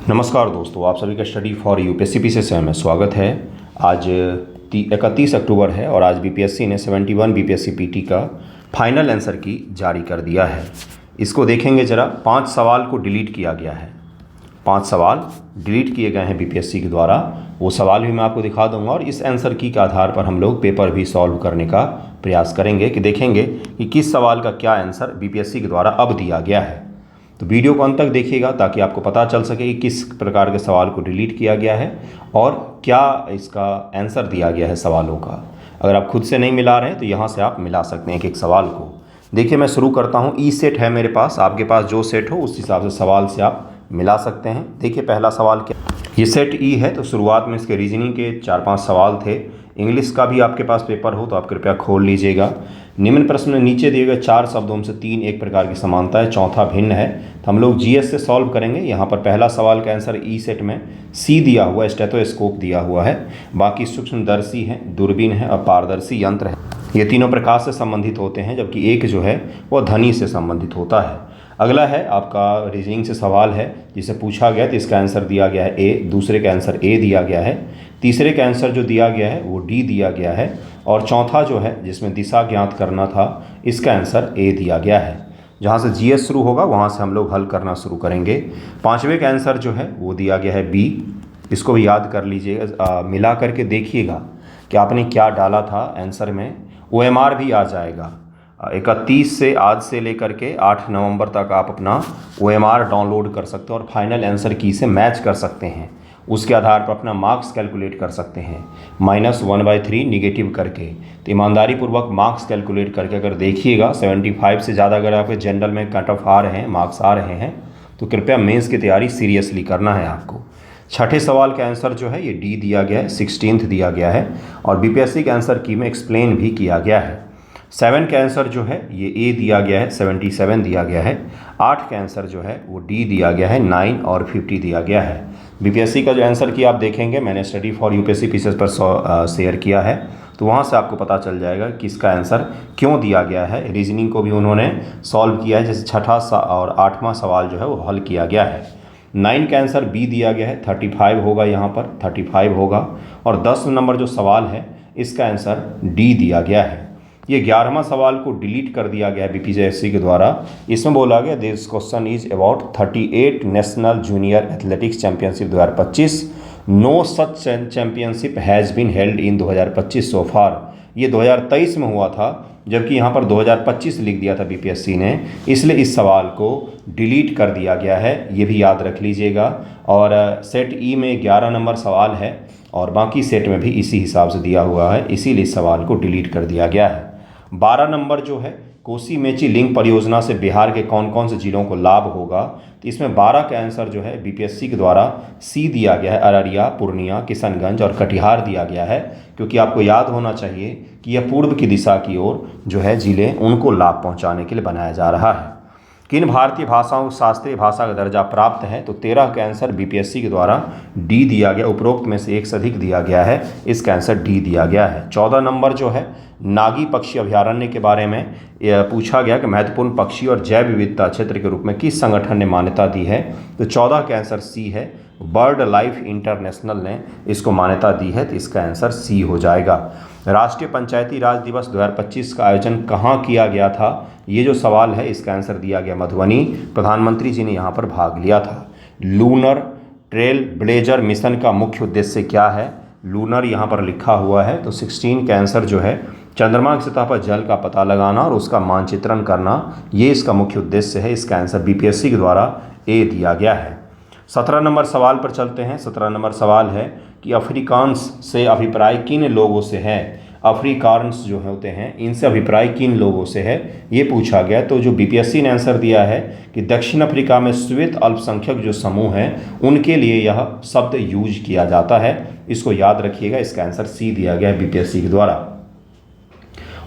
नमस्कार दोस्तों, आप सभी का स्टडी फॉर यूपीएससी पीसीएस से हमें स्वागत है। आज 31 अक्टूबर है और आज बीपीएससी ने 71 बीपीएससी पीटी का फाइनल आंसर की जारी कर दिया है। इसको देखेंगे ज़रा। 5 सवाल को डिलीट किया गया है। 5 सवाल डिलीट किए गए हैं बीपीएससी के द्वारा। वो सवाल भी मैं आपको दिखा दूंगा और इस आंसर की के आधार पर हम लोग पेपर भी सॉल्व करने का प्रयास करेंगे कि देखेंगे कि किस सवाल का क्या आंसर बीपीएससी के द्वारा अब दिया गया है। तो वीडियो को अंत तक देखिएगा ताकि आपको पता चल सके कि किस प्रकार के सवाल को डिलीट किया गया है और क्या इसका आंसर दिया गया है सवालों का। अगर आप खुद से नहीं मिला रहे हैं तो यहाँ से आप मिला सकते हैं एक एक सवाल को। देखिए, मैं शुरू करता हूँ। ई सेट है मेरे पास, आपके पास जो सेट हो उस हिसाब से सवाल से आप मिला सकते हैं। देखिए, पहला सवाल क्या, ये सेट ई है तो शुरुआत में इसके रीजनिंग के 4-5 सवाल थे। इंग्लिश का भी आपके पास पेपर हो तो आप कृपया खोल लीजिएगा। निम्न प्रश्न में नीचे दिए गए 4 शब्दों में से 3 एक प्रकार की समानता है, चौथा भिन्न है। तो हम लोग जीएस से सॉल्व करेंगे। यहाँ पर पहला सवाल का आंसर ई सेट में सी दिया हुआ है, स्टेथोस्कोप दिया हुआ है। बाकी सूक्ष्मदर्शी है, दूरबीन है और पारदर्शी यंत्र है। ये तीनों प्रकाश से संबंधित होते हैं, जबकि एक जो है वह ध्वनि से संबंधित होता है। अगला है आपका रीजनिंग से सवाल है जिसे पूछा गया तो इसका आंसर दिया गया है ए, दूसरे का आंसर ए दिया गया है, तीसरे का आंसर जो दिया गया है वो डी दिया गया है और चौथा जो है जिसमें दिशा ज्ञात करना था इसका आंसर ए दिया गया है। जहाँ से जीएस शुरू होगा वहाँ से हम लोग हल करना शुरू करेंगे। पाँचवें का आंसर जो है वो दिया गया है बी। इसको भी याद कर लीजिएगा, मिला करके देखिएगा कि आपने क्या डाला था आंसर में। OMR भी आ जाएगा। 31 से आज से लेकर के 8 नवंबर तक आप अपना OMR डाउनलोड कर सकते हो और फाइनल आंसर की से मैच कर सकते हैं। उसके आधार पर अपना मार्क्स कैलकुलेट कर सकते हैं, -1/3 निगेटिव करके। तो ईमानदारी पूर्वक मार्क्स कैलकुलेट करके अगर देखिएगा 75 से ज़्यादा अगर आपके जनरल में कट ऑफ आ रहे हैं, मार्क्स आ रहे हैं, तो कृपया मेंस की तैयारी सीरियसली करना है आपको। छठे सवाल का आंसर जो है ये डी दिया गया है, 16th दिया गया है और बीपीएससी के आंसर की में एक्सप्लेन भी किया गया है। 7 का आंसर जो है ये ए दिया गया है, 77 दिया गया है। 8 का आंसर जो है वो डी दिया गया है, 9 और 50 दिया गया है। बीपीएससी का जो आंसर की आप देखेंगे, मैंने स्टडी फॉर यूपीएससी पीसीएस पर शेयर किया है, तो वहाँ से आपको पता चल जाएगा कि इसका आंसर क्यों दिया गया है। रीजनिंग को भी उन्होंने सॉल्व किया है, जैसे छठा और 8वां सवाल जो है वो हल किया गया है। 9 का आंसर बी दिया गया है, 35 होगा, यहाँ पर 35 होगा और 10 नंबर जो सवाल है इसका आंसर डी दिया गया है। ये 11वां सवाल को डिलीट कर दिया गया है बीपीएससी के द्वारा। इसमें बोला गया this question is about 38 national junior athletics championship 2025। No such championship has been held in 2025 so far. ये 2023 में हुआ था, जबकि यहाँ पर 2025 लिख दिया था बीपीएससी ने, इसलिए इस सवाल को डिलीट कर दिया गया है। ये भी याद रख लीजिएगा। और सेट ई में 11 नंबर सवाल है और बाकी सेट में भी इसी हिसाब से दिया हुआ है, इसीलिए इस सवाल को डिलीट कर दिया गया है। 12 नंबर जो है कोसी मेची लिंक परियोजना से बिहार के कौन कौन से जिलों को लाभ होगा, तो इसमें 12 का आंसर जो है बीपीएससी के द्वारा सी दिया गया है, अररिया, पूर्णिया, किशनगंज और कटिहार दिया गया है, क्योंकि आपको याद होना चाहिए कि यह पूर्व की दिशा की ओर जो है जिले उनको लाभ पहुंचाने के लिए बनाया जा रहा है। किन भारतीय भाषाओं को शास्त्रीय भाषा का दर्जा प्राप्त है, तो 13 का आंसर बीपीएससी के द्वारा डी दिया गया। उपरोक्त में से एक से अधिक दिया गया है, इसका आंसर डी दिया गया है। 14 नंबर जो है नागी पक्षी अभयारण्य के बारे में पूछा गया कि महत्वपूर्ण पक्षी और जैव विविधता क्षेत्र के रूप में किस संगठन ने मान्यता दी है, तो 14 का आंसर सी है, बर्ड लाइफ इंटरनेशनल ने इसको मान्यता दी है, तो इसका आंसर सी हो जाएगा। राष्ट्रीय पंचायती राज दिवस 2025 का आयोजन कहाँ किया गया था, ये जो सवाल है इसका आंसर दिया गया मधुबनी। प्रधानमंत्री जी ने यहाँ पर भाग लिया था। लूनर ट्रेल ब्लेजर मिशन का मुख्य उद्देश्य क्या है, लूनर यहाँ पर लिखा हुआ है, तो 16 का आंसर जो है चंद्रमा की सतह पर जल का पता लगाना और उसका मानचित्रण करना, ये इसका मुख्य उद्देश्य है। इसका आंसर बीपीएससी के द्वारा ए दिया गया है। 17 नंबर सवाल पर चलते हैं। 17 नंबर सवाल है कि अफ्रीकांस से अभिप्राय किन लोगों से है। अफ्रीकांस जो होते हैं इनसे अभिप्राय किन लोगों से है, ये पूछा गया। तो जो बीपीएससी ने आंसर दिया है कि दक्षिण अफ्रीका में श्वेत अल्पसंख्यक जो समूह हैं उनके लिए यह शब्द यूज किया जाता है, इसको याद रखिएगा। इसका आंसर सी दिया गया है बीपीएससी के द्वारा।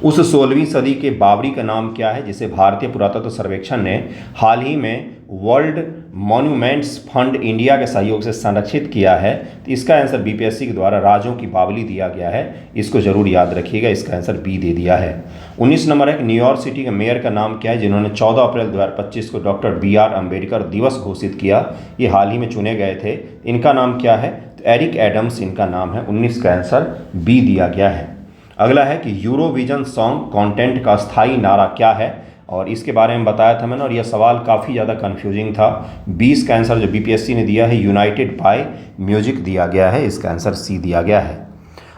उस 16वीं सदी के बाबरी का नाम क्या है, जिसे भारतीय पुरातत्व सर्वेक्षण ने हाल ही में वर्ल्ड मॉन्यूमेंट्स फंड इंडिया के सहयोग से संरक्षित किया है, तो इसका आंसर बीपीएससी के द्वारा राज्यों की बावली दिया गया है, इसको जरूर याद रखिएगा, इसका आंसर बी दे दिया है। 19 नंबर है कि न्यूयॉर्क सिटी के मेयर का नाम क्या है जिन्होंने 14 अप्रैल 2025 को डॉक्टर BR अम्बेडकर दिवस घोषित किया, ये हाल ही में चुने गए थे, इनका नाम क्या है, तो एरिक एडम्स इनका नाम है, 19 का आंसर बी दिया गया है। अगला है कि यूरोविजन सॉन्ग कॉन्टेंट का स्थायी नारा क्या है, और इसके बारे में बताया था मैंने, और यह सवाल काफ़ी ज़्यादा कन्फ्यूजिंग था। 20 का आंसर जो बीपीएससी ने दिया है यूनाइटेड बाय म्यूजिक दिया गया है, इसका आंसर सी दिया गया है।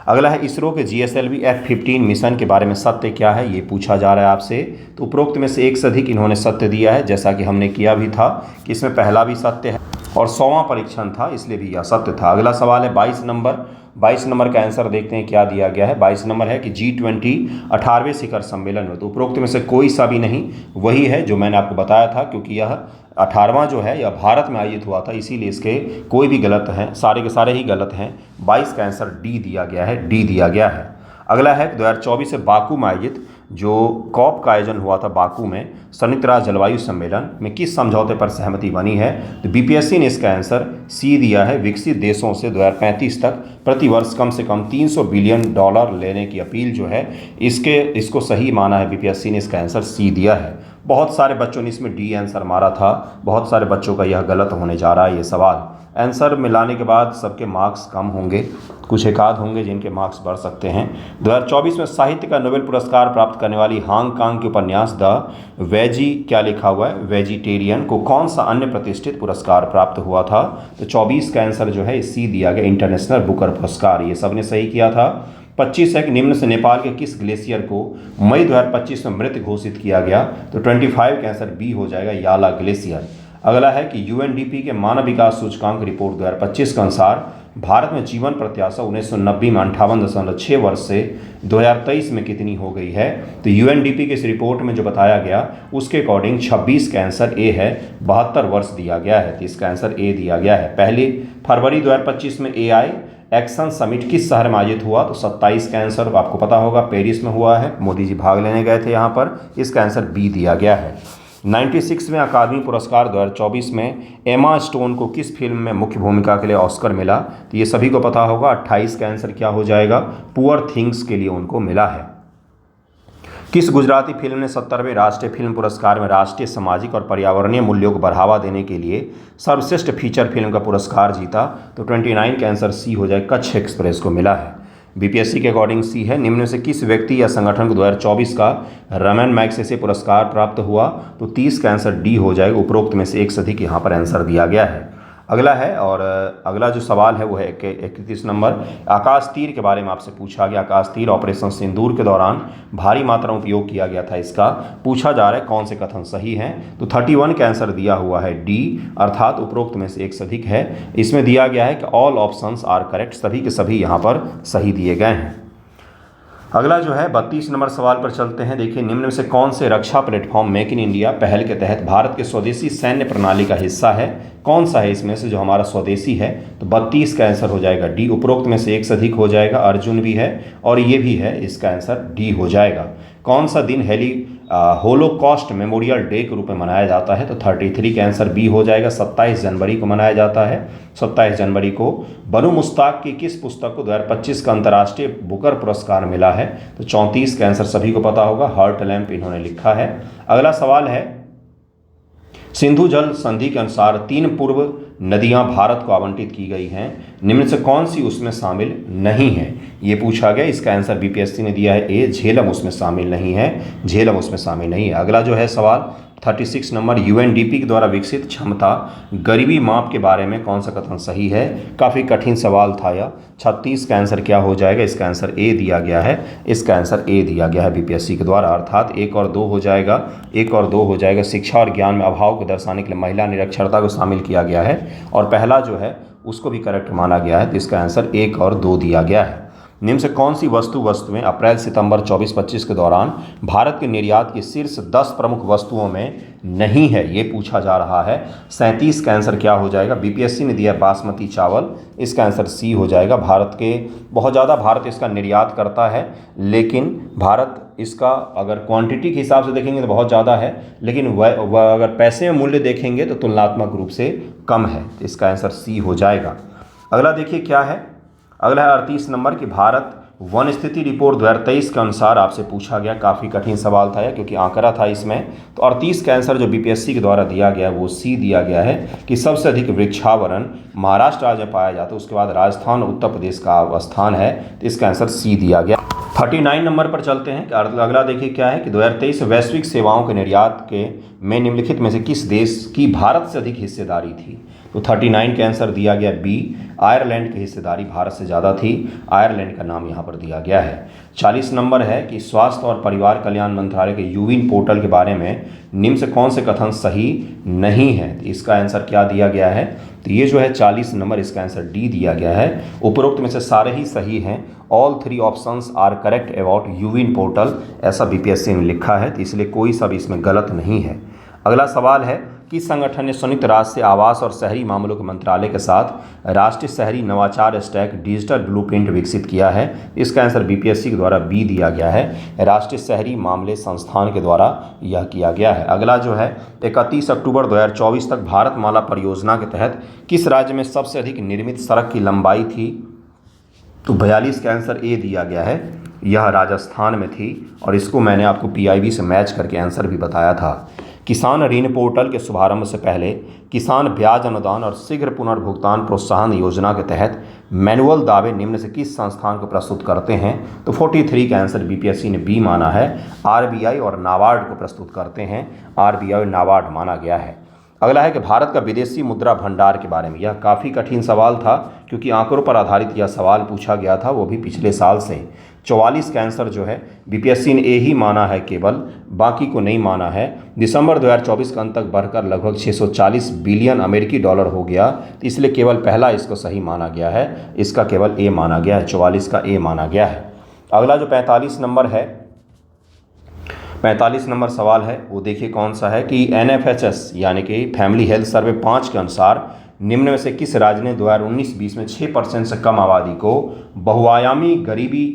अगला है इसरो के GSLV F-15 मिशन के बारे में सत्य क्या है, ये पूछा जा रहा है आपसे। तो उपरोक्त में से एक से अधिक इन्होंने सत्य दिया है, जैसा कि हमने किया भी था कि इसमें पहला भी सत्य है और 100वां परीक्षण था, इसलिए भी यह सत्य था। अगला सवाल है 22 नंबर का आंसर देखते हैं क्या दिया गया है। 22 नंबर है कि G20 18वें शिखर सम्मेलन में, तो उपरोक्त में से कोई सा भी नहीं वही है जो मैंने आपको बताया था, क्योंकि यह 18वां जो है यह भारत में आयोजित हुआ था, इसीलिए इसके कोई भी गलत हैं, सारे के सारे ही गलत हैं। 22 का आंसर डी दिया गया है, डी दिया गया है। अगला है 2024 से बाकू में आयोजित जो कॉप का आयोजन हुआ था बाकू में, संयुक्त राष्ट्र जलवायु सम्मेलन में किस समझौते पर सहमति बनी है, तो बीपीएससी ने इसका आंसर सी दिया है। विकसित देशों से 2035 तक प्रति वर्ष कम से कम $300 बिलियन लेने की अपील जो है, इसको सही माना है बीपीएससी ने, इसका आंसर सी दिया है। बहुत सारे बच्चों ने इसमें डी आंसर मारा था, बहुत सारे बच्चों का यह गलत होने जा रहा है ये सवाल। आंसर मिलाने के बाद सबके मार्क्स कम होंगे, कुछ एक आध होंगे जिनके मार्क्स बढ़ सकते हैं। 2024 में साहित्य का नोबेल पुरस्कार प्राप्त करने वाली हांगकांग के उपन्यास द वेजी क्या लिखा हुआ है, वेजिटेरियन को कौन सा अन्य प्रतिष्ठित पुरस्कार प्राप्त हुआ था, तो 24 का आंसर जो है सी दिया गया, इंटरनेशनल बुकर पुरस्कार, ये सबने सही किया था। 25 है कि निम्न से नेपाल के किस ग्लेशियर को मई 2025 में मृत घोषित किया गया, तो 25 का आंसर बी हो जाएगा, याला ग्लेशियर। अगला है कि यूएनडीपी के मानव विकास सूचकांक रिपोर्ट 2025 के अनुसार भारत में जीवन प्रत्याशा 1990 में 58.6 वर्ष से 2023 में कितनी हो गई है, तो यूएनडीपी के इस रिपोर्ट में जो बताया गया उसके अकॉर्डिंग 26 का आंसर ए है, 72 वर्ष दिया गया है, तो इसका आंसर ए दिया गया है। पहली फरवरी 2025 में AI एक्शन समिट किस शहर में आयोजित हुआ, तो 27 का आंसर आपको पता होगा पेरिस में हुआ है, मोदी जी भाग लेने गए थे यहाँ पर, इसका आंसर बी दिया गया है। 96वें अकादमी पुरस्कार 2024 में एमा स्टोन को किस फिल्म में मुख्य भूमिका के लिए ऑस्कर मिला, तो ये सभी को पता होगा, 28 का आंसर क्या हो जाएगा, पुअर थिंग्स के लिए उनको मिला है। किस गुजराती फिल्म ने 70वें राष्ट्रीय फिल्म पुरस्कार में राष्ट्रीय सामाजिक और पर्यावरणीय मूल्यों को बढ़ावा देने के लिए सर्वश्रेष्ठ फीचर फिल्म का पुरस्कार जीता, तो 29 का आंसर सी हो जाए, कच्छ एक्सप्रेस को मिला है। बीपीएससी के अकॉर्डिंग सी है। निम्न में से किस व्यक्ति या संगठन को 2024 का रमन मैग्सेसे पुरस्कार प्राप्त हुआ, तो 30 का आंसर डी हो जाएगा, उपरोक्त में से एक से अधिक यहाँ पर आंसर दिया गया है। अगला है, और अगला जो सवाल है वो है 31 नंबर, आकाश तीर के बारे में आपसे पूछा गया। आकाश तीर ऑपरेशन सिंदूर के दौरान भारी मात्रा में उपयोग किया गया था, इसका पूछा जा रहा है कौन से कथन सही हैं, तो 31 का आंसर दिया हुआ है डी, अर्थात उपरोक्त में से एक से अधिक है। इसमें दिया गया है कि ऑल ऑप्शंस आर करेक्ट, सभी के सभी यहाँ पर सही दिए गए हैं। अगला जो है 32 नंबर सवाल पर चलते हैं। देखिए, निम्न में से कौन से रक्षा प्लेटफॉर्म मेक इन इंडिया पहल के तहत भारत के स्वदेशी सैन्य प्रणाली का हिस्सा है, कौन सा है इसमें से जो हमारा स्वदेशी है, तो 32 का आंसर हो जाएगा डी, उपरोक्त में से एक से अधिक हो जाएगा, अर्जुन भी है और ये भी है, इसका आंसर डी हो जाएगा। कौन सा दिन होलोकॉस्ट मेमोरियल डे के रूप में मनाया जाता है, तो 33 का आंसर बी हो जाएगा, 27 जनवरी को मनाया जाता है। 27 जनवरी को बनु मुश्ताक की किस पुस्तक को 2025 का अंतर्राष्ट्रीय बुकर पुरस्कार मिला है, तो 34 का आंसर सभी को पता होगा, हार्ट लैम्प इन्होंने लिखा है। अगला सवाल है, सिंधु जल संधि के अनुसार 3 पूर्व नदियां भारत को आवंटित की गई हैं, निम्न से कौन सी उसमें शामिल नहीं है, ये पूछा गया। इसका आंसर बीपीएससी ने दिया है ए, झेलम उसमें शामिल नहीं है, झेलम उसमें शामिल नहीं है। अगला जो है सवाल 36 नंबर, यूएनडीपी के द्वारा विकसित क्षमता गरीबी माप के बारे में कौन सा कथन सही है, काफ़ी कठिन सवाल था यह। 36 का आंसर क्या हो जाएगा, इसका आंसर ए दिया गया है, इसका आंसर ए दिया गया है बीपीएससी के द्वारा, अर्थात 1 और 2 हो जाएगा, 1 और 2 हो जाएगा। शिक्षा और ज्ञान में अभाव को दर्शाने के लिए महिला निरक्षरता को शामिल किया गया है और पहला जो है उसको भी करेक्ट माना गया है, तो इसका आंसर 1 और 2 दिया गया है। निम्न से कौन सी वस्तुएं अप्रैल सितंबर 24-25 के दौरान भारत के निर्यात की शीर्ष 10 प्रमुख वस्तुओं में नहीं है, ये पूछा जा रहा है। 37 का आंसर क्या हो जाएगा? बीपीएससी ने दिया बासमती चावल, इसका आंसर सी हो जाएगा। बहुत ज़्यादा भारत इसका निर्यात करता है, लेकिन भारत इसका अगर क्वांटिटी के हिसाब से देखेंगे तो बहुत ज़्यादा है, लेकिन वह अगर पैसे में मूल्य देखेंगे तो तुलनात्मक रूप से कम है। तो इसका आंसर सी हो जाएगा। अगला देखिए क्या है। अगला है 38 नंबर की भारत वन स्थिति रिपोर्ट 2023 के अनुसार आपसे पूछा गया। काफ़ी कठिन सवाल था यह, क्योंकि आंकड़ा था इसमें। तो 38 का आंसर जो बीपीएससी के द्वारा दिया गया है वो सी दिया गया है कि सबसे अधिक वृक्षावरण महाराष्ट्र राज्य में पाया जाता है, उसके बाद राजस्थान उत्तर प्रदेश का स्थान है। तो इसका आंसर सी दिया गया। 39 नंबर पर चलते हैं। अगला देखिए क्या है कि 2023 वैश्विक सेवाओं के निर्यात के में निम्नलिखित में से किस देश की भारत से अधिक हिस्सेदारी थी? तो 39 का आंसर दिया गया बी, आयरलैंड की हिस्सेदारी भारत से ज़्यादा थी। आयरलैंड का नाम यहाँ पर दिया गया है। 40 नंबर है कि स्वास्थ्य और परिवार कल्याण मंत्रालय के यूविन पोर्टल के बारे में निम्न से कौन से कथन सही नहीं है? तो इसका आंसर क्या दिया गया है? तो ये जो है 40 नंबर, इसका आंसर डी दिया गया है। उपरोक्त में से सारे ही सही हैं। All 3 options are correct about यूविन पोर्टल, ऐसा बीपीएससी ने लिखा है, तो इसलिए कोई सा भी इसमें गलत नहीं है। अगला सवाल है किस संगठन ने संयुक्त राष्ट्र से आवास और शहरी मामलों के मंत्रालय के साथ राष्ट्रीय शहरी नवाचार स्टैक डिजिटल ब्लूप्रिंट विकसित किया है? इसका आंसर बीपीएससी के द्वारा बी दिया गया है। राष्ट्रीय शहरी मामले संस्थान के द्वारा यह किया गया है। अगला जो है 31 अक्टूबर 2024 तक भारतमाला परियोजना के तहत किस राज्य में सबसे अधिक निर्मित सड़क की लंबाई थी? तो 42 का आंसर ए दिया गया है। यह राजस्थान में थी, और इसको मैंने आपको पीआईबी से मैच करके आंसर भी बताया था। किसान ऋण पोर्टल के शुभारंभ से पहले किसान ब्याज अनुदान और शीघ्र पुनर्भुगतान प्रोत्साहन योजना के तहत मैनुअल दावे निम्न से किस संस्थान को प्रस्तुत करते हैं? तो 43 का आंसर बीपीएससी ने बी माना है। आरबीआई और नाबार्ड को प्रस्तुत करते हैं। आरबीआई और नाबार्ड माना गया है। अगला है कि भारत का विदेशी मुद्रा भंडार के बारे में। यह काफ़ी कठिन सवाल था, क्योंकि आंकड़ों पर आधारित यह सवाल पूछा गया था, वो भी पिछले साल से। 44 का आंसर जो है बीपीएससी ने ए ही माना है, केवल बाकी को नहीं माना है। दिसंबर 2024 के अंत तक बढ़कर लगभग 640 बिलियन अमेरिकी डॉलर हो गया, तो इसलिए केवल पहला इसको सही माना गया है। इसका केवल ए माना गया है, 44 का ए माना गया है। अगला जो 45 नंबर है, 45 नंबर सवाल है वो देखिए कौन सा है कि एनएफएचएस यानी कि फैमिली हेल्थ सर्वे 5 के अनुसार निम्न में से किस राज्य ने 2019-20 में 6% से कम आबादी को बहुआयामी गरीबी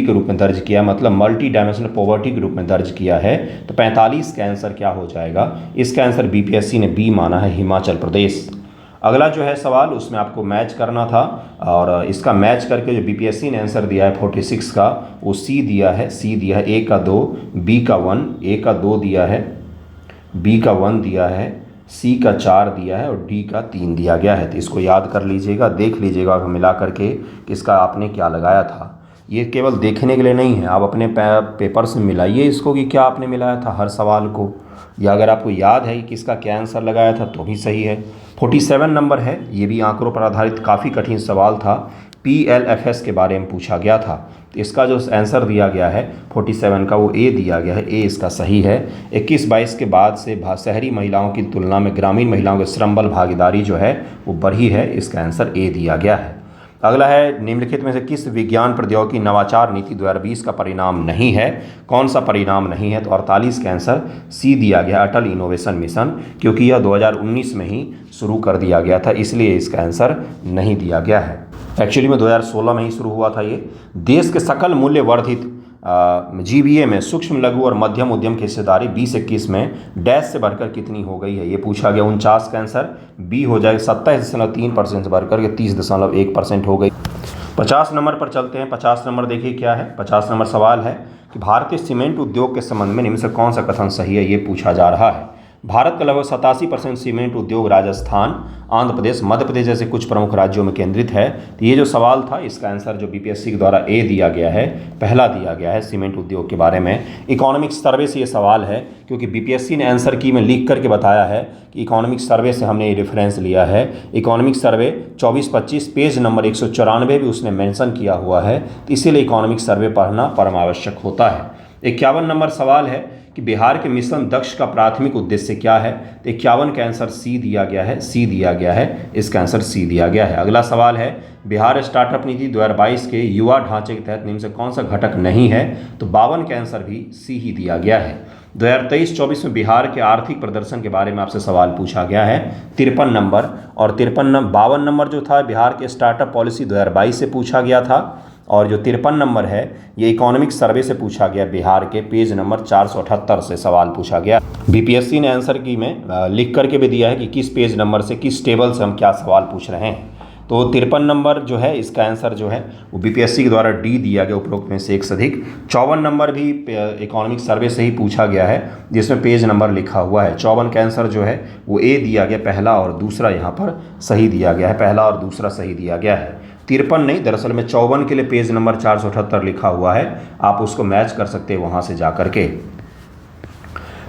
के रूप में दर्ज किया, मतलब मल्टी डायमेंशनल पॉवर्टी के रूप में दर्ज किया है? तो 45 का आंसर क्या हो जाएगा? इसका आंसर बीपीएससी ने बी माना है, हिमाचल प्रदेश। अगला जो है सवाल उसमें आपको मैच करना था, और इसका मैच करके जो बीपीएससी ने आंसर दिया है 46 का, वो सी दिया है। ए का 2, बी का 1, ए का 2 दिया है, बी का 1 दिया है, सी का 4 दिया है, और डी का 3 दिया गया है। तो इसको याद कर लीजिएगा, देख लीजिएगा मिला करके किसका आपने क्या लगाया था। ये केवल देखने के लिए नहीं है, आप अपने पेपर से मिलाइए इसको कि क्या आपने मिलाया था हर सवाल को, या अगर आपको याद है कि किसका क्या आंसर लगाया था तो भी सही है। 47 नंबर है, ये भी आंकड़ों पर आधारित काफ़ी कठिन सवाल था। पीएलएफएस के बारे में पूछा गया था। तो इसका जो आंसर दिया गया है 47 का, वो ए दिया गया है। ए इसका सही है। 21-22 के बाद से शहरी महिलाओं की तुलना में ग्रामीण महिलाओं की श्रमबल भागीदारी जो है वो बढ़ी है। इसका आंसर ए दिया गया है। अगला है निम्नलिखित में से किस विज्ञान प्रौद्योगिकी नवाचार नीति 2020 का परिणाम नहीं है? कौन सा परिणाम नहीं है? तो 48 का आंसर सी दिया गया, अटल इनोवेशन मिशन, क्योंकि यह 2019 में ही शुरू कर दिया गया था, इसलिए इसका आंसर नहीं दिया गया है। एक्चुअली में 2016 में ही शुरू हुआ था ये। देश के सकल मूल्य वर्धित जीबीए में सूक्ष्म लघु और मध्यम उद्यम की हिस्सेदारी 2021 में डैश से बढ़कर कितनी हो गई है? ये पूछा गया। 49 का आंसर बी हो जाएगा, 27.3% से बढ़कर के 30.1% हो गई। 50 नंबर पर चलते हैं। 50 नंबर देखिए क्या है। 50 नंबर सवाल है कि भारतीय सीमेंट उद्योग के संबंध में निम्न से कौन सा कथन सही है? ये पूछा जा रहा है। भारत का लगभग 87% सीमेंट उद्योग राजस्थान, आंध्र प्रदेश, मध्य प्रदेश जैसे कुछ प्रमुख राज्यों में केंद्रित है। तो ये जो सवाल था इसका आंसर जो बीपीएससी के द्वारा ए दिया गया है, पहला दिया गया है सीमेंट उद्योग के बारे में। इकोनॉमिक सर्वे से ये सवाल है, क्योंकि बीपीएससी ने आंसर की में लिख करके बताया है कि इकोनॉमिक सर्वे से हमने ये रेफरेंस लिया है। इकोनॉमिक सर्वे 24-25 पेज नंबर 194 भी उसने मेंशन किया हुआ है, तो इसीलिए इकोनॉमिक सर्वे पढ़ना परम आवश्यक होता है। 51 नंबर सवाल है कि बिहार के मिशन दक्ष का प्राथमिक उद्देश्य क्या है, तो 51 का आंसर सी दिया गया है, सी दिया गया है, इसका आंसर सी दिया गया है। अगला सवाल है, बिहार स्टार्टअप नीति 2022 के युवा ढांचे के तहत निम्न से कौन सा घटक नहीं है, तो 52 का आंसर भी सी ही दिया गया है। 2023-24 में बिहार के आर्थिक प्रदर्शन के बारे में आपसे सवाल पूछा गया है 53 नंबर, और 52 नंबर जो था बिहार के स्टार्टअप पॉलिसी 2022 से पूछा गया था, और जो 53 नंबर है ये इकोनॉमिक सर्वे से पूछा गया, बिहार के पेज नंबर 478 से सवाल पूछा गया। बीपीएससी ने आंसर की में लिख करके भी दिया है कि किस पेज नंबर से, किस टेबल से हम क्या सवाल पूछ रहे हैं। तो 53 नंबर जो है इसका आंसर जो है वो बीपीएससी के द्वारा डी दिया गया, उपरोक्त में से एक से अधिक। 54 नंबर भी इकोनॉमिक सर्वे से ही पूछा गया है, जिसमें पेज नंबर लिखा हुआ है। 54 का आंसर जो है वो ए दिया गया, पहला और दूसरा यहाँ पर सही दिया गया है, पहला और दूसरा सही दिया गया है। 53 नहीं, दरअसल में 54 के लिए पेज नंबर 478 लिखा हुआ है, आप उसको मैच कर सकते हैं वहाँ से जा कर के।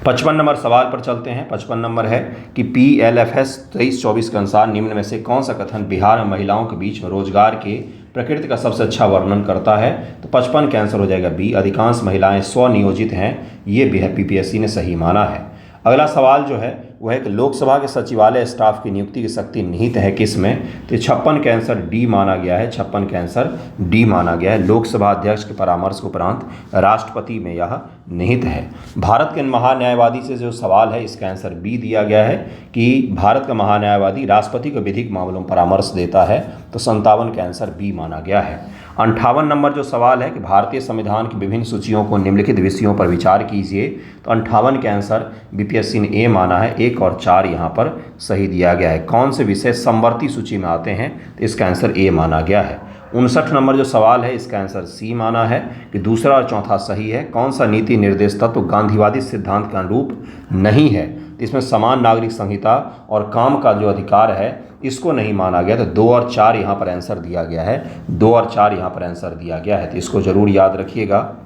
55 नंबर सवाल पर चलते हैं। 55 नंबर है कि PLFS 23-24 के अनुसार निम्न में से कौन सा कथन बिहार में महिलाओं के बीच में रोजगार के प्रकृति का सबसे अच्छा वर्णन करता है, तो 55 का आंसर हो जाएगा बी, अधिकांश महिलाएं स्वनियोजित हैं, ये भी है बीपीएससी ने सही माना है। अगला सवाल जो है वह है कि लोकसभा के सचिवालय स्टाफ की नियुक्ति की शक्ति निहित है किस में, तो 56 का आंसर डी माना गया है, 56 का आंसर डी माना गया है। लोकसभा अध्यक्ष के परामर्श के उपरांत राष्ट्रपति में यह निहित है। भारत के महान्यायवादी से जो सवाल है इसका आंसर बी दिया गया है कि भारत का महान्यायवादी राष्ट्रपति को विधिक मामलों में परामर्श देता है, तो 57 का आंसर बी माना गया है। 58 नंबर जो सवाल है कि भारतीय संविधान की विभिन्न सूचियों को निम्नलिखित विषयों पर विचार कीजिए, तो 58 के आंसर बीपीएससी ने ए माना है, 1 और 4 यहाँ पर सही दिया गया है। कौन से विषय समवर्ती सूची में आते हैं, तो इसका आंसर ए माना गया है। 59 नंबर जो सवाल है इसका आंसर सी माना है कि दूसरा और चौथा सही है। कौन सा नीति निर्देश तत्व गांधीवादी सिद्धांत के अनुरूप नहीं है, तो इसमें समान नागरिक संहिता और काम का जो अधिकार है इसको नहीं माना गया, तो 2 और 4 यहाँ पर आंसर दिया गया है, 2 और 4 यहाँ पर आंसर दिया गया है, तो इसको ज़रूर याद रखिएगा।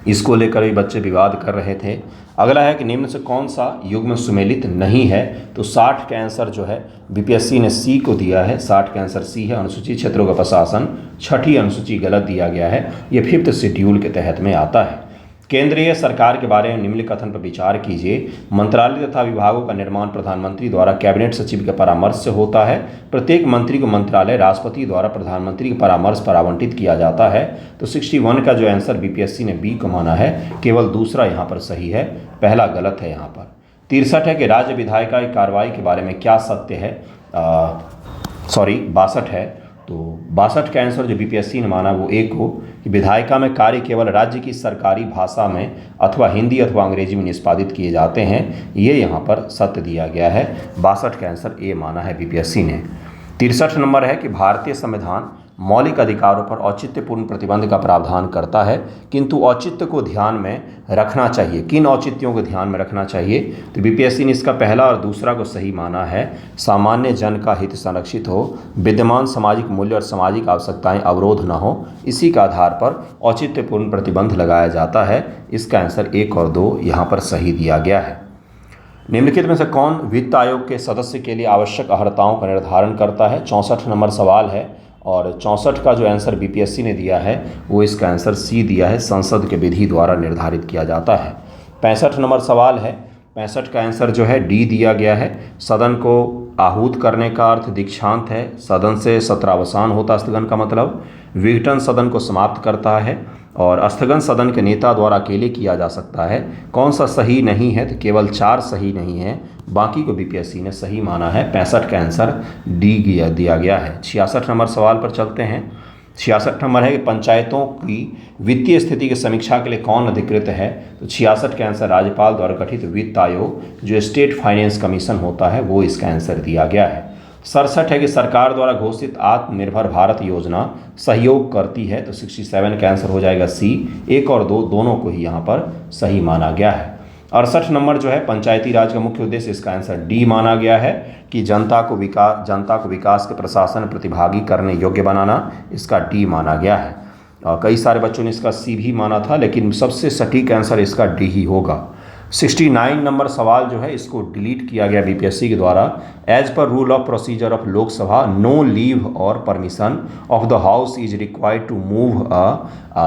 इसको लेकर भी बच्चे विवाद कर रहे थे। अगला है कि निम्न से कौन सा युग्म सुमेलित नहीं है, तो 60 का आंसर जो है बीपीएससी ने सी को दिया है, 60 का आंसर सी है। अनुसूचित क्षेत्रों का प्रशासन, 6ठी अनुसूची गलत दिया गया है, ये 5th शेड्यूल के तहत में आता है। केंद्रीय सरकार के बारे में निम्न कथन पर विचार कीजिए। मंत्रालय तथा विभागों का निर्माण प्रधानमंत्री द्वारा कैबिनेट सचिव के परामर्श से होता है। प्रत्येक मंत्री को मंत्रालय राष्ट्रपति द्वारा प्रधानमंत्री के परामर्श पर आवंटित किया जाता है, तो 61 का जो आंसर बीपीएससी ने बी को माना है, केवल दूसरा यहाँ पर सही है, पहला गलत है यहाँ पर। 63 है कि राज्य विधायिका की कार्रवाई के बारे में क्या सत्य है, 62 है, तो 62 का आंसर जो बीपीएससी ने माना वो एक हो कि विधायिका में कार्य केवल राज्य की सरकारी भाषा में अथवा हिंदी अथवा अंग्रेजी में निष्पादित किए जाते हैं, ये यहाँ पर सत्य दिया गया है। 62 का आंसर ए माना है बीपीएससी ने। 63 नंबर है कि भारतीय संविधान मौलिक अधिकारों पर औचित्यपूर्ण प्रतिबंध का प्रावधान करता है, किंतु औचित्य को ध्यान में रखना चाहिए। किन औचित्यों को ध्यान में रखना चाहिए, तो बीपीएससी ने इसका पहला और दूसरा को सही माना है। सामान्य जन का हित संरक्षित हो, विद्यमान सामाजिक मूल्य और सामाजिक आवश्यकताएं अवरोध न हो, इसी के आधार पर औचित्यपूर्ण प्रतिबंध लगाया जाता है। इसका आंसर 1 और 2 यहाँ पर सही दिया गया है। निम्नलिखित में से कौन वित्त आयोग के सदस्य के लिए आवश्यक अर्हताओं का निर्धारण करता है, 64 नंबर सवाल है, और 64 का जो आंसर बीपीएससी ने दिया है वो इसका आंसर सी दिया है, संसद के विधि द्वारा निर्धारित किया जाता है। 65 नंबर सवाल है, 65 का आंसर जो है डी दिया गया है। सदन को आहूत करने का अर्थ दीक्षांत है, सदन से सत्रावसान होता स्थगन का मतलब। विघटन सदन को समाप्त करता है, और स्थगन सदन के नेता द्वारा अकेले किया जा सकता है। कौन सा सही नहीं है, तो केवल 4 सही नहीं है, बाकी को बीपीएससी ने सही माना है। 65 का आंसर डी दिया गया है। 66 नंबर सवाल पर चलते हैं। 66 नंबर है कि पंचायतों की वित्तीय स्थिति की समीक्षा के लिए कौन अधिकृत है, तो 66 का आंसर राज्यपाल द्वारा गठित वित्त आयोग जो स्टेट फाइनेंस कमीशन होता है वो इसका आंसर दिया गया है। 67 है कि सरकार द्वारा घोषित आत्मनिर्भर भारत योजना सहयोग करती है, तो 67 का आंसर हो जाएगा सी। 1 और 2 दोनों को ही यहाँ पर सही माना गया है। 68 नंबर जो है पंचायती राज का मुख्य उद्देश्य, इसका आंसर डी माना गया है कि जनता को विकास के प्रशासन प्रतिभागी करने योग्य बनाना, इसका डी माना गया है। कई सारे बच्चों ने इसका सी भी माना था, लेकिन सबसे सटीक आंसर इसका डी ही होगा। 69 नंबर सवाल जो है इसको डिलीट किया गया बीपीएससी के द्वारा। As per rule of procedure of Lok Sabha no leave और permission of the house is required to move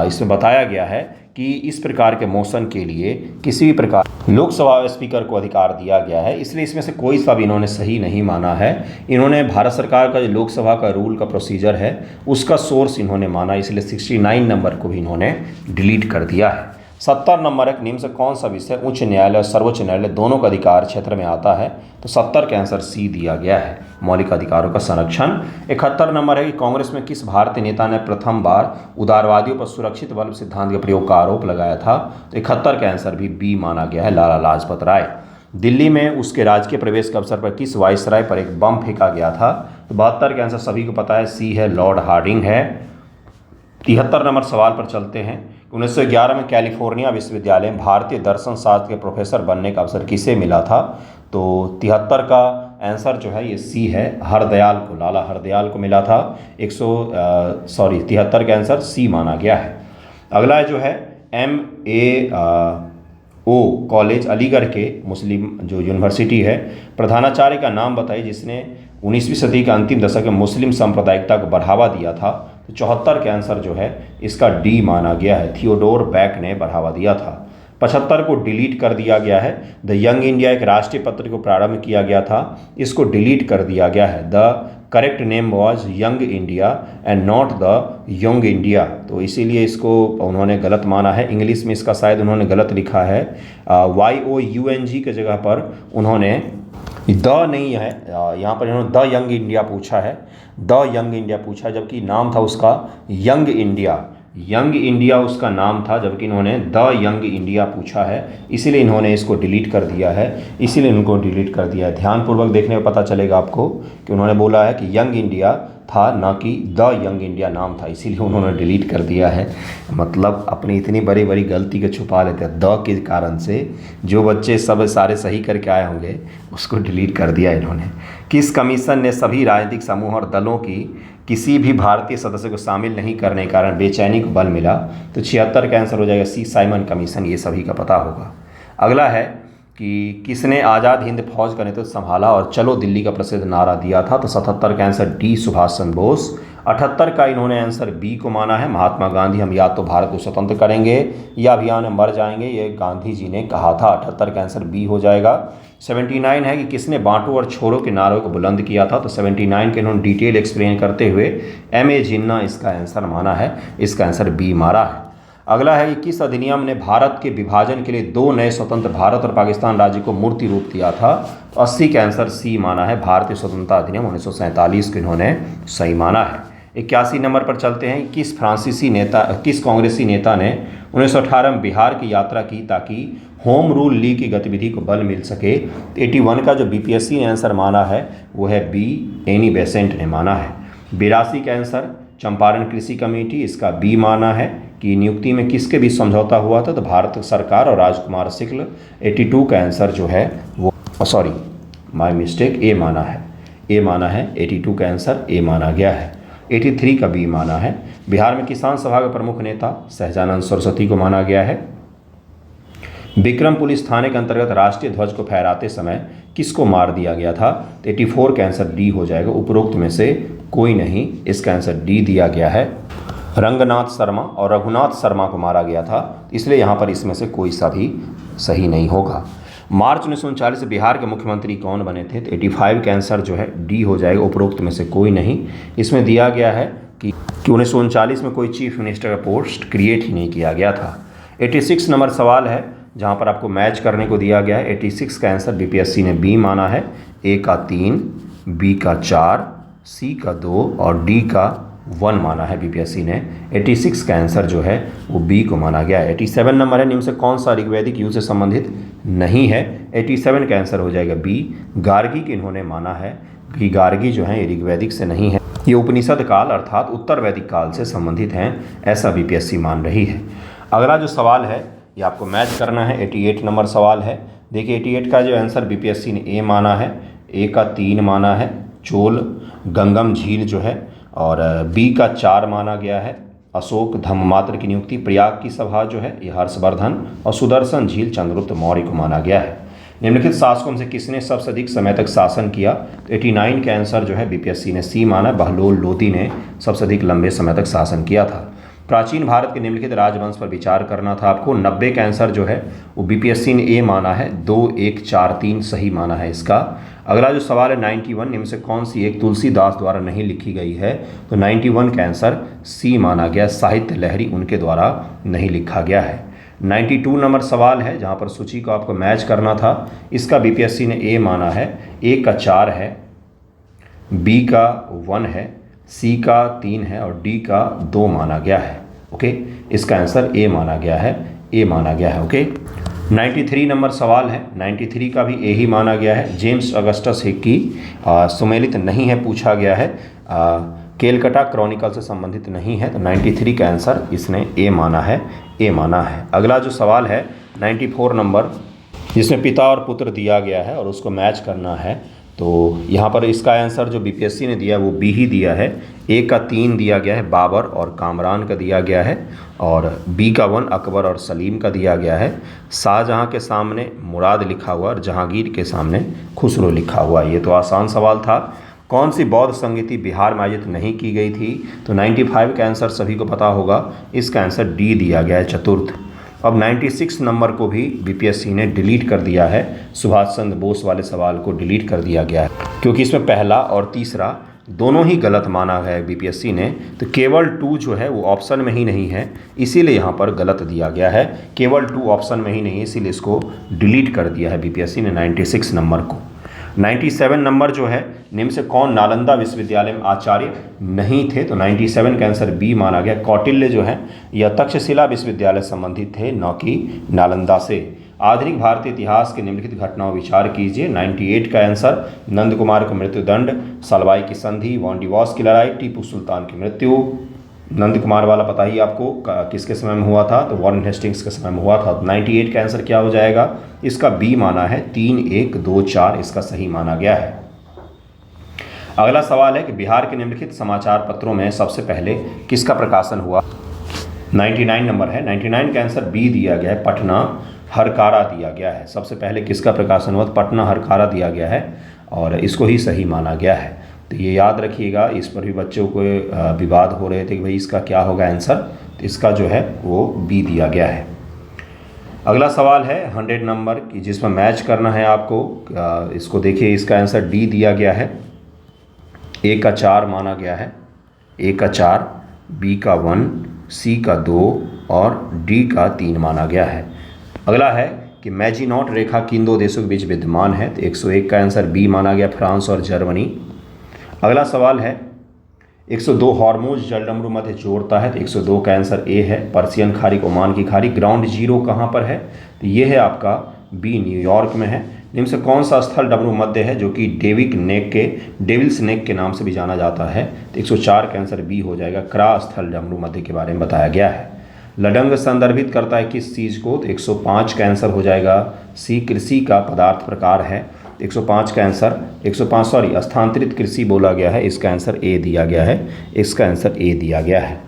इसमें बताया गया है कि इस प्रकार के मोशन के लिए किसी भी प्रकार लोकसभा स्पीकर को अधिकार दिया गया है, इसलिए इसमें से कोई सा भी इन्होंने सही नहीं माना है। इन्होंने भारत सरकार का जो लोकसभा का रूल का प्रोसीजर है उसका सोर्स इन्होंने माना, इसलिए 69 नंबर को भी इन्होंने डिलीट कर दिया है। 70 नंबर एक निम्न से कौन सा विषय उच्च न्यायालय और सर्वोच्च न्यायालय दोनों का अधिकार क्षेत्र में आता है, तो 70 का आंसर सी दिया गया है, मौलिक अधिकारों का संरक्षण। 71 नंबर है कि कांग्रेस में किस भारतीय नेता ने प्रथम बार उदारवादियों पर सुरक्षित बल सिद्धांत के प्रयोग का आरोप लगाया था, तो 71 का आंसर भी बी माना गया है, लाला लाजपत राय। दिल्ली में उसके राजकीय प्रवेश के अवसर पर किस वायसराय पर एक बम फेंका गया था, तो 72 का आंसर सभी को पता है, सी है, लॉर्ड हार्डिंग है। 73 नंबर सवाल पर चलते हैं। 1911 में कैलिफोर्निया विश्वविद्यालय में भारतीय दर्शन शास्त्र के प्रोफेसर बनने का अवसर किसे मिला था, तो 73 का आंसर जो है ये सी है, हरदयाल को, लाला हरदयाल को मिला था। 73 का आंसर सी माना गया है। अगला जो है MAO कॉलेज अलीगढ़ के मुस्लिम जो यूनिवर्सिटी है, प्रधानाचार्य का नाम बताइए जिसने 19वीं सदी के अंतिम दशक में मुस्लिम सांप्रदायिकता को बढ़ावा दिया था, तो 74 के आंसर जो है इसका डी माना गया है, थियोडोर बैक ने बढ़ावा दिया था। 75 को डिलीट कर दिया गया है। द यंग इंडिया एक राष्ट्रीय पत्र को प्रारंभ किया गया था, इसको डिलीट कर दिया गया है। The correct name was young India and not the young India, तो इसीलिए इसको उन्होंने गलत माना है। इंग्लिश में इसका शायद उन्होंने गलत लिखा है, YOUNG के जगह पर उन्होंने द नहीं है, यहाँ पर इन्होंने द यंग इंडिया पूछा है, द यंग इंडिया पूछा, जबकि नाम था उसका यंग इंडिया, यंग इंडिया उसका नाम था, जबकि इन्होंने द यंग इंडिया पूछा है, इसीलिए इन्होंने इसको डिलीट कर दिया है, इसीलिए इनको डिलीट कर दिया है। ध्यानपूर्वक देखने में पता चलेगा आपको कि उन्होंने बोला है कि यंग इंडिया था, ना कि द यंग इंडिया नाम था, इसीलिए उन्होंने डिलीट कर दिया है। मतलब अपनी इतनी बड़ी बड़ी गलती को छुपा लेते हैं द के कारण से, जो बच्चे सब सारे सही करके आए होंगे उसको डिलीट कर दिया इन्होंने। किस कमीशन ने सभी राजनीतिक समूह और दलों की किसी भी भारतीय सदस्य को शामिल नहीं करने के कारण बेचैनी को बल मिला, तो 76 का आंसर हो जाएगा सी, साइमन कमीशन, ये सभी का पता होगा। अगला है कि किसने आज़ाद हिंद फौज का नेतृत्व संभाला और चलो दिल्ली का प्रसिद्ध नारा दिया था, तो 77 का आंसर डी, सुभाष चंद्र बोस। 78 का इन्होंने आंसर बी को माना है, महात्मा गांधी हम या तो भारत को स्वतंत्र करेंगे या अभियान में मर जाएंगे, ये गांधी जी ने कहा था। 78 का आंसर बी हो जाएगा। 79 है कि किसने बांटो और छोड़ो के नारों को बुलंद किया था, तो 79 के इन्होंने डिटेल एक्सप्लेन करते हुए MA जिन्ना इसका आंसर माना है, इसका आंसर बी मारा है। अगला है कि किस अधिनियम ने भारत के विभाजन के लिए 2 नए स्वतंत्र भारत और पाकिस्तान राज्य को मूर्ति रूप दिया था, तो 80 का आंसर सी माना है, भारतीय स्वतंत्रता अधिनियम 1947 को इन्होंने सही माना है। 81 नंबर पर चलते हैं। किस कांग्रेसी नेता ने 1918 में बिहार की यात्रा की ताकि होम रूल लीग की गतिविधि को बल मिल सके, 81 का जो बीपीएससी ने आंसर माना है वो है बी, एनी बेसेंट ने माना है। 82 का आंसर चंपारण कृषि कमेटी, इसका बी माना है कि नियुक्ति में किसके बीच समझौता हुआ था, तो भारत सरकार और राजकुमार शुक्ल। 82 का आंसर जो है वो माय मिस्टेक, ए माना है, ए माना है, 82 का आंसर ए माना गया है। 83 का बी माना है। बिहार में किसान सभा के प्रमुख नेता सहजानंद सरस्वती को माना गया है। विक्रम पुलिस थाने के अंतर्गत राष्ट्रीय ध्वज को फहराते समय किसको मार दिया गया था, तो 84 का आंसर डी हो जाएगा, उपरोक्त में से कोई नहीं, इसका आंसर डी दिया गया है। रंगनाथ शर्मा और रघुनाथ शर्मा को मारा गया था, इसलिए यहाँ पर इसमें से कोई सा भी सही नहीं होगा। मार्च 1939 से बिहार के मुख्यमंत्री कौन बने थे, तो 85 का आंसर जो है डी हो जाएगा, उपरोक्त में से कोई नहीं। इसमें दिया गया है कि 1939 में कोई चीफ मिनिस्टर का पोस्ट क्रिएट ही नहीं किया गया था। 86 नंबर सवाल है जहाँ पर आपको मैच करने को दिया गया है। 86 का आंसर बीपीएससी ने बी माना है, ए का 3, बी का 4, सी का 2 और डी का 1 माना है बीपीएससी ने। 86 का आंसर जो है वो बी को माना गया है। 87 नंबर है, निम्न से कौन सा ऋग्वैदिक युग से संबंधित नहीं है, 87 का आंसर हो जाएगा बी, गार्गी की इन्होंने माना है कि गार्गी जो है ऋग्वैदिक से नहीं है, ये उपनिषद काल अर्थात उत्तर वैदिक काल से संबंधित हैं, ऐसा बीपीएससी मान रही है। अगला जो सवाल है ये आपको मैच करना है। 88 नंबर सवाल है, देखिए 88 का जो आंसर बीपीएससी ने ए माना है, ए का 3 माना है, चोल गंगम झील जो है, और बी का 4 माना गया है, अशोक धम्ममात्र की नियुक्ति, प्रयाग की सभा जो है ये हर्षवर्धन, और सुदर्शन झील चंद्रगुप्त मौर्य को माना गया है। निम्नलिखित शासकों में से किसने सबसे अधिक समय तक शासन किया? तो 89 का आंसर जो है बीपीएससी ने सी माना, बहलोल लोदी ने सबसे अधिक लंबे समय तक शासन किया था। प्राचीन भारत के निम्नलिखित राजवंश पर विचार करना था आपको। 90 का आंसर जो है वो बीपीएससी ने ए माना है, 2 1 4 3 सही माना है इसका। अगला जो सवाल है 91, निम्न से कौन सी एक तुलसीदास द्वारा नहीं लिखी गई है? तो 91 का आंसर सी माना गया, साहित्य लहरी उनके द्वारा नहीं लिखा गया है। 92 नंबर सवाल है जहाँ पर सूची को आपको मैच करना था। इसका बीपीएससी ने ए माना है, ए का 4 है, बी का 1 है, सी का 3 है और डी का 2 माना गया है। ओके, इसका आंसर ए माना गया है, ए माना गया है। ओके, 93 नंबर सवाल है, 93 का भी ए ही माना गया है। जेम्स अगस्टस हिक्की सुमेलित नहीं है, पूछा गया है, केलकटा क्रॉनिकल से संबंधित नहीं है, तो 93 का आंसर इसने ए माना है, ए माना है। अगला जो सवाल है 94 नंबर, जिसमें पिता और पुत्र दिया गया है और उसको मैच करना है, तो यहाँ पर इसका आंसर जो बीपीएससी ने दिया वो बी ही दिया है। ए का 3 दिया गया है, बाबर और कामरान का दिया गया है, और बी का 1 अकबर और सलीम का दिया गया है। शाहजहाँ के सामने मुराद लिखा हुआ और जहांगीर के सामने खुसरो लिखा हुआ। ये तो आसान सवाल था। कौन सी बौद्ध संगीति बिहार में आयोजित नहीं की गई थी? तो 95 का आंसर सभी को पता होगा, इसका आंसर डी दिया गया है, चतुर्थ। अब 96 नंबर को भी बीपीएससी ने डिलीट कर दिया है, सुभाष चंद्र बोस वाले सवाल को डिलीट कर दिया गया है, क्योंकि इसमें पहला और तीसरा दोनों ही गलत माना है बीपीएससी ने। तो केवल 2 जो है वो ऑप्शन में ही नहीं है, इसीलिए यहाँ पर गलत दिया गया है। केवल 2 ऑप्शन में ही नहीं है, इसीलिए इसको डिलीट कर दिया है बीपीएससी ने 96 नंबर को। 97 नंबर जो है, निम्न से कौन नालंदा विश्वविद्यालय में आचार्य नहीं थे? तो 97 का आंसर बी माना गया, कौटिल्य जो है यह तक्षशिला विश्वविद्यालय संबंधित थे, न कि नालंदा से। आधुनिक भारतीय इतिहास के निम्नलिखित घटनाओं विचार कीजिए। 98 का आंसर, नंद कुमार को मृत्युदंड, सलवाई की संधि, वांडीवास की लड़ाई, टीपू सुल्तान की मृत्यु। नंद कुमार वाला पता ही आपको किसके समय में हुआ था? तो वॉरेन हेस्टिंग्स के समय में हुआ था। 98 का आंसर क्या हो जाएगा? इसका बी माना है, 3 1 2 4 इसका सही माना गया है। अगला सवाल है कि बिहार के निम्नलिखित समाचार पत्रों में सबसे पहले किसका प्रकाशन हुआ? 99 नंबर है, 99 का आंसर बी दिया गया है, पटना हरकारा दिया गया है। सबसे पहले किसका प्रकाशन हुआ? पटना हरकारा दिया गया है और इसको ही सही माना गया है। तो ये याद रखिएगा, इस पर भी बच्चों को विवाद हो रहे थे कि भाई इसका क्या होगा आंसर, तो इसका जो है वो बी दिया गया है। अगला सवाल है 100 नंबर की, जिसमें मैच करना है आपको। इसको देखिए, इसका आंसर डी दिया गया है, ए का 4 माना गया है, ए का 4, बी का 1, सी का 2 और डी का 3 माना गया है। अगला है कि मैजिनॉट रेखा किन 2 देशों के बीच विद्यमान है? तो 101 का आंसर बी माना गया, फ्रांस और जर्मनी। अगला सवाल है 102 हॉर्मुज जलडमरू मध्य जोड़ता है, तो 102 का आंसर ए है, पर्सियन खाड़ी, ओमान की खाड़ी। ग्राउंड जीरो कहाँ पर है? तो ये है आपका बी, न्यूयॉर्क में है। निम्न से कौन सा स्थल डमरू मध्य है जो कि डेविल्स नेक के नाम से भी जाना जाता है? तो 104 का आंसर बी हो जाएगा, क्रा स्थल डमरू मध्य के बारे में बताया गया है। लडंग संदर्भित करता है किस चीज़ को? तो 105 का आंसर हो जाएगा सी, कृषि का पदार्थ प्रकार है। 105 का आंसर, 105 स्थानांतरित कृषि बोला गया है, इसका आंसर ए दिया गया है, इसका आंसर ए दिया गया है।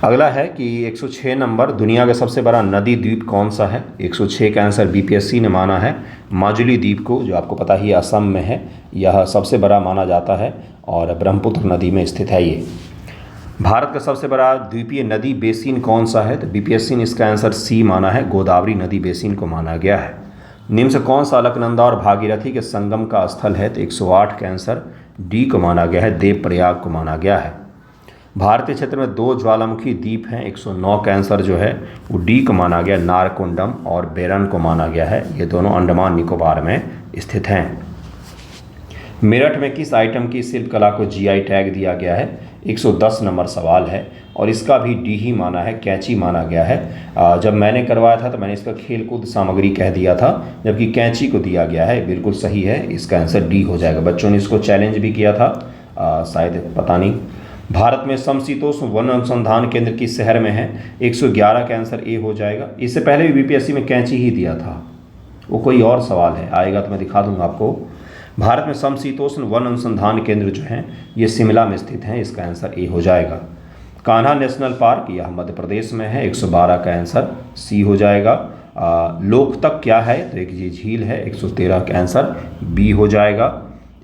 अगला है कि 106 नंबर, दुनिया का सबसे बड़ा नदी द्वीप कौन सा है? 106 का आंसर बीपीएससी ने माना है माजुली द्वीप को, जो आपको पता ही है असम में है, यह सबसे बड़ा माना जाता है और ब्रह्मपुत्र नदी में स्थित है ये। भारत का सबसे बड़ा द्वीपीय नदी बेसिन कौन सा है? तो बीपीएससी ने इसका आंसर सी माना है, गोदावरी नदी बेसिन को माना गया है। निम्न से कौन सा अलकनंदा और भागीरथी के संगम का स्थल है? तो 108 का आंसर डी को माना गया है, देवप्रयाग को माना गया है। भारतीय क्षेत्र में 2 ज्वालामुखी द्वीप हैं, 109 का आंसर जो है वो डी को माना गया, नारकोंडम और बेरन को माना गया है। ये दोनों अंडमान निकोबार में स्थित हैं। मेरठ में किस आइटम की शिल्पकला को जीआई टैग दिया गया है? 110 नंबर सवाल है और इसका भी डी ही माना है, कैंची माना गया है। जब मैंने करवाया था तो मैंने इसका खेलकूद सामग्री कह दिया था, जबकि कैंची को दिया गया है, बिल्कुल सही है, इसका आंसर डी हो जाएगा। बच्चों ने इसको चैलेंज भी किया था, शायद पता नहीं। भारत में समशीतोष्ण वन अनुसंधान केंद्र किस शहर में है? 111 का आंसर ए हो जाएगा। इससे पहले भी बीपीएससी में कैंची ही दिया था, वो कोई और सवाल है, आएगा तो मैं दिखा दूंगा आपको। भारत में समशीतोष्ण वन अनुसंधान केंद्र जो हैं ये शिमला में स्थित हैं, इसका आंसर ए हो जाएगा। कान्हा नेशनल पार्क, यह मध्य प्रदेश में है, 112 का आंसर सी हो जाएगा। लोकतक क्या है, तो एक ये झील है, 113 का आंसर बी हो जाएगा।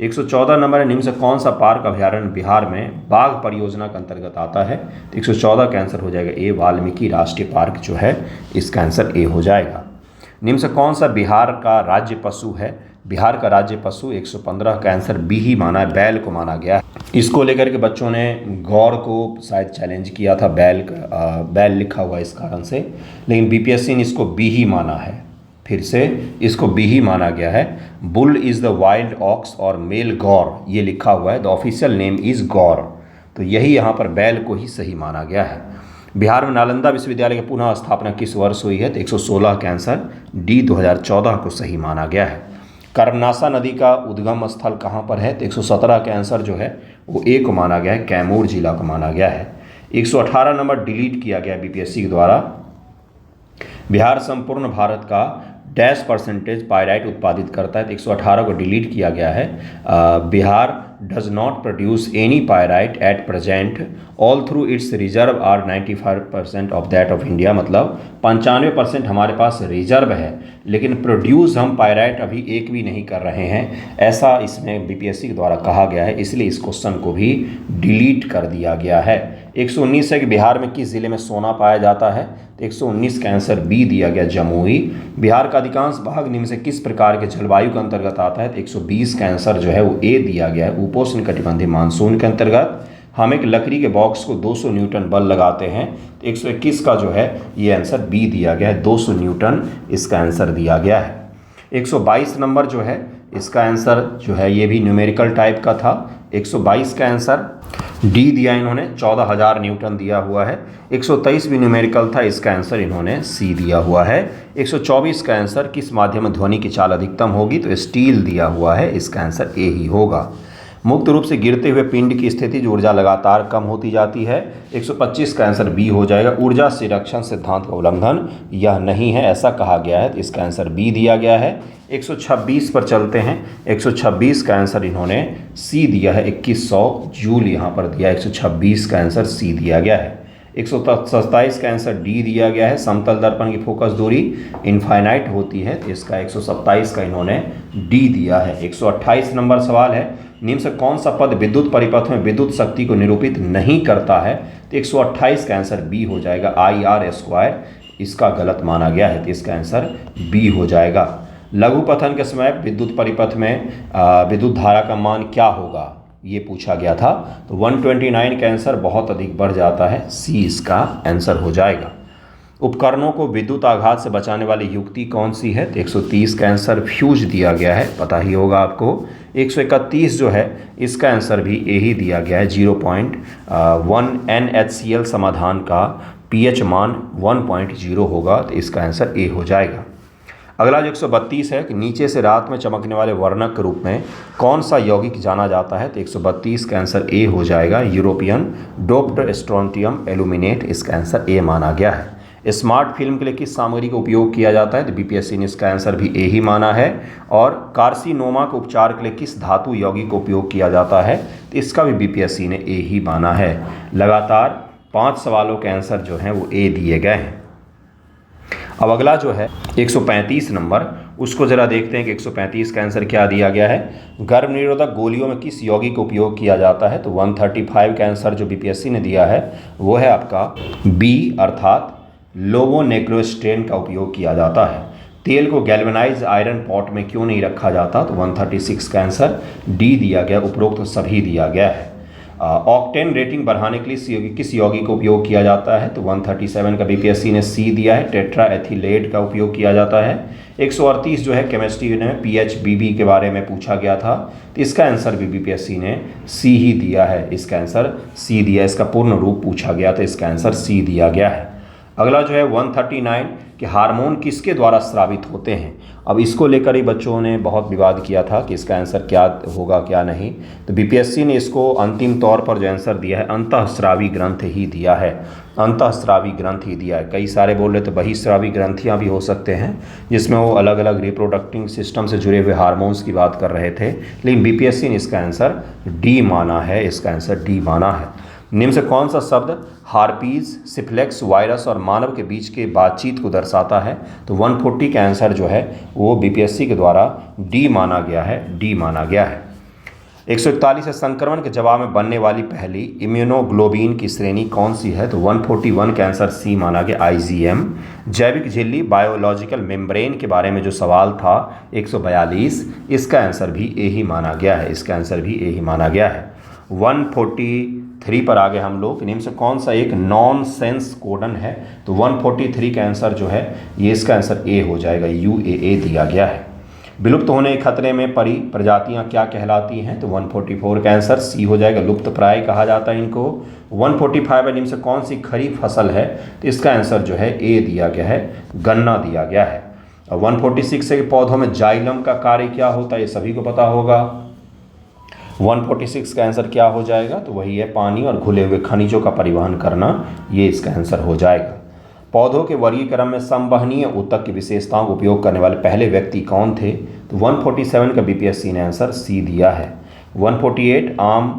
114 नंबर है, निम्न से कौन सा पार्क अभ्यारण्य बिहार में बाघ परियोजना के अंतर्गत आता है, तो 114 का आंसर हो जाएगा ए, वाल्मीकि राष्ट्रीय पार्क जो है इसका आंसर ए हो जाएगा। निम्न से कौन सा बिहार का राज्य पशु है, बिहार का राज्य पशु 115 का आंसर बी ही माना है, बैल को माना गया है। इसको लेकर के बच्चों ने गौर को शायद चैलेंज किया था, बैल लिखा हुआ इस कारण से, लेकिन बीपीएससी ने इसको बी ही माना है, फिर से इसको बी ही माना गया है। Bull is the wild ox और मेल गौर ये लिखा हुआ है, the official name is gaur, तो यही यहाँ पर बैल को ही सही माना गया है। बिहार में नालंदा विश्वविद्यालय की पुनः स्थापना किस वर्ष हुई है, तो 116 का आंसर डी 2014 को सही माना गया है। कर्मनाशा नदी का उद्गम स्थल कहाँ पर है, तो 117 का आंसर जो है वो ए को माना गया है, कैमूर जिला को माना गया है। 118 नंबर डिलीट किया गया बीपीएससी के द्वारा, बिहार संपूर्ण भारत का डैश परसेंटेज पायराइट उत्पादित करता है, तो 118 को डिलीट किया गया है। Bihar does not produce any pyrite at present, all through its reserve are 95% of that of India, मतलब 95% हमारे पास रिजर्व है, लेकिन प्रोड्यूस हम पायराइट अभी एक भी नहीं कर रहे हैं, ऐसा इसमें बीपीएससी के द्वारा कहा गया है, इसलिए इस क्वेश्चन को भी डिलीट कर दिया गया है। 119 है कि बिहार में किस जिले में सोना पाया जाता है, तो 119 का आंसर बी दिया गया, जमुई। बिहार का अधिकांश भाग निम्न से किस प्रकार के जलवायु के अंतर्गत आता है, तो 120 का आंसर जो है वो ए दिया गया है, उपोष्ण कटिबंधीय मानसून के अंतर्गत। हम एक लकड़ी के बॉक्स को 200 न्यूटन बल लगाते हैं, तो 121 का जो है ये आंसर बी दिया गया है, 200 न्यूटन इसका आंसर दिया गया है। 122 नंबर जो है इसका आंसर जो है ये भी न्यूमेरिकल टाइप का था, 122 का आंसर डी दिया इन्होंने, 14,000 न्यूटन दिया हुआ है। 123 भी न्यूमेरिकल था, इसका आंसर इन्होंने सी दिया हुआ है। 124 का आंसर किस माध्यम में ध्वनि की चाल अधिकतम होगी, तो स्टील दिया हुआ है, इसका आंसर ए ही होगा। मुक्त रूप से गिरते हुए पिंड की स्थिति जो ऊर्जा लगातार कम होती जाती है, 125 का आंसर बी हो जाएगा। ऊर्जा संरक्षण सिद्धांत का उल्लंघन यह नहीं है, ऐसा कहा गया है, तो इसका आंसर बी दिया गया है। 126 पर चलते हैं, 126 का आंसर इन्होंने सी दिया है, 2100 जूल यहाँ पर दिया, 126 का आंसर सी दिया गया है। 127 का आंसर डी दिया गया है, समतल दर्पण की फोकस दूरी इनफाइनाइट होती है, तो इसका 127 का इन्होंने डी दिया है। 128 नंबर सवाल है, निम्न से कौन सा पद विद्युत परिपथ में विद्युत शक्ति को निरूपित नहीं करता है, तो 128 का आंसर बी हो जाएगा, IR², इसका गलत माना गया है, तो इसका आंसर बी हो जाएगा। लघु पतन के समय विद्युत परिपथ में विद्युत धारा का मान क्या होगा, ये पूछा गया था, तो 129 का आंसर बहुत अधिक बढ़ जाता है, सी इसका आंसर हो जाएगा। उपकरणों को विद्युत आघात से बचाने वाली युक्ति कौन सी है, तो 130 का आंसर फ्यूज दिया गया है, पता ही होगा आपको। 131 जो है इसका आंसर भी ए ही दिया गया है, 0.1 NaCl समाधान का pH मान 1.0 होगा, तो इसका आंसर ए हो जाएगा। अगला जो 132 है कि नीचे से रात में चमकने वाले वर्णक के रूप में कौन सा यौगिक जाना जाता है, तो 132 का आंसर ए हो जाएगा, यूरोपियन डोप्ड स्ट्रोंटियम एल्यूमिनेट, इसका आंसर ए माना गया है। स्मार्ट फिल्म के लिए किस सामग्री का उपयोग किया जाता है, तो बीपीएससी ने इसका आंसर भी ए ही माना है। और कार्सिनोमा के उपचार के लिए किस धातु यौगिक का उपयोग किया जाता है, तो इसका भी बीपीएससी ने ए ही माना है। लगातार 5 सवालों के आंसर जो हैं वो ए दिए गए हैं। अब अगला जो है 135 नंबर, उसको ज़रा देखते हैं कि 135 का आंसर क्या दिया गया है। गर्भ निरोधक गोलियों में किस यौगिक का उपयोग किया जाता है, तो 135 का आंसर जो बीपीएससी ने दिया है वो है आपका बी, अर्थात लोवोनेक्लोस्टेन का उपयोग किया जाता है। तेल को गैल्वेनाइज आयरन पॉट में क्यों नहीं रखा जाता, तो 136 का आंसर डी दिया गया, उपरोक्त सभी दिया गया है। ऑक्टेन रेटिंग बढ़ाने के लिए किस यौगिक का उपयोग किया जाता है, तो 137 का बीपीएससी ने सी दिया है, टेट्रा एथिलेट का उपयोग किया जाता है। 138 जो है केमिस्ट्री में पीएचबीबी के बारे में पूछा गया था, तो इसका आंसर भी बीपीएससी ने सी ही दिया है, इसका आंसर सी दिया, इसका पूर्ण रूप पूछा गया था, इसका आंसर सी दिया गया है। अगला जो है 139 कि हार्मोन किसके द्वारा स्रावित होते हैं। अब इसको लेकर ही बच्चों ने बहुत विवाद किया था कि इसका आंसर क्या होगा क्या नहीं, तो बीपीएससी ने इसको अंतिम तौर पर जो आंसर दिया है अंतःस्रावी ग्रंथ ही दिया है, अंतःस्रावी ग्रंथ ही दिया है। कई सारे बोल रहे तो बहिस्रावी ग्रंथियाँ भी हो सकते हैं, जिसमें वो अलग अलग रिप्रोडक्टिव सिस्टम से जुड़े हुए हार्मोन्स की बात कर रहे थे, लेकिन बीपीएससी ने इसका आंसर डी माना है, इसका आंसर डी माना है। निम्न से कौन सा शब्द हार्पीज, सिफिलिक्स वायरस और मानव के बीच के बातचीत को दर्शाता है? तो 140 का आंसर जो है वो बीपीएससी के द्वारा डी माना गया है, डी माना गया है। 141 है, संक्रमण के जवाब में बनने वाली पहली इम्यूनोग्लोबिन की श्रेणी कौन सी है? तो 141 का आंसर सी माना गया, आईजीएम। जैविक झिल्ली बायोलॉजिकल मेम्ब्रेन के बारे में जो सवाल था 142, इसका आंसर भी ए ही माना गया है, इसका आंसर भी ए ही माना गया है। 143 पर आगे हम लोग, निम्न से कौन सा एक नॉन सेंस कोडन है? तो 143 का आंसर जो है ये इसका आंसर ए हो जाएगा, यूएए दिया गया है। विलुप्त होने के खतरे में पड़ी प्रजातियां क्या कहलाती हैं? तो 144 का आंसर सी हो जाएगा, लुप्त प्राय कहा जाता है इनको। 145 है, निम्न से कौन सी खरीफ फसल है? तो इसका आंसर जो है ए दिया गया है, गन्ना दिया गया है। और 146 है, पौधों में जाइलम का कार्य क्या होता है? ये सभी को पता होगा। 146 का आंसर क्या हो जाएगा? तो वही है पानी और घुले हुए खनिजों का परिवहन करना, ये इसका आंसर हो जाएगा। पौधों के वर्गीकरण में संवहनीय ऊतक की विशेषताओं का उपयोग करने वाले पहले व्यक्ति कौन थे? तो 147 का बीपीएससी ने आंसर सी दिया है। 148 आम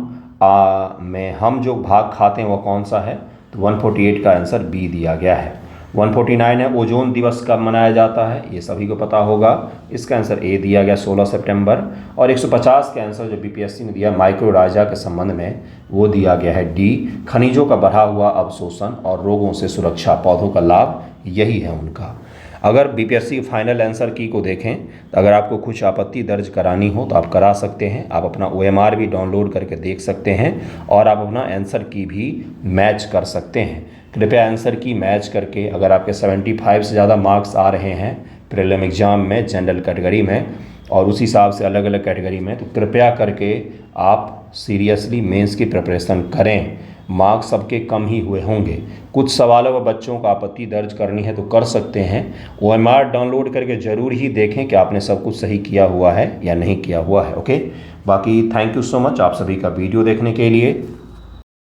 में हम जो भाग खाते हैं वो कौन सा है? तो 148 का आंसर बी दिया गया है। 149 है, ओजोन दिवस कब मनाया जाता है? ये सभी को पता होगा, इसका आंसर ए दिया गया, 16 सितंबर। और 150 का आंसर जो बीपीएससी ने दिया माइक्रोराइजा के संबंध में, वो दिया गया है डी, खनिजों का बढ़ा हुआ अवशोषण और रोगों से सुरक्षा, पौधों का लाभ यही है उनका। अगर बीपीएससी फाइनल आंसर की को देखें तो अगर आपको कुछ आपत्ति दर्ज करानी हो तो आप करा सकते हैं, आप अपना ओएमआर भी डाउनलोड करके देख सकते हैं और आप अपना आंसर की भी मैच कर सकते हैं। कृपया आंसर की मैच करके, अगर आपके 75 से ज़्यादा मार्क्स आ रहे हैं प्रीलिम एग्ज़ाम में जनरल कैटेगरी में और उस हिसाब से अलग अलग कैटेगरी में, तो कृपया करके आप सीरियसली मेंस की प्रिपरेशन करें। मार्क्स सबके कम ही हुए होंगे, कुछ सवालों पर बच्चों को आपत्ति दर्ज करनी है तो कर सकते हैं। ओएमआर डाउनलोड करके ज़रूर ही देखें कि आपने सब कुछ सही किया हुआ है या नहीं किया हुआ है। ओके, बाकी थैंक यू सो मच आप सभी का वीडियो देखने के लिए।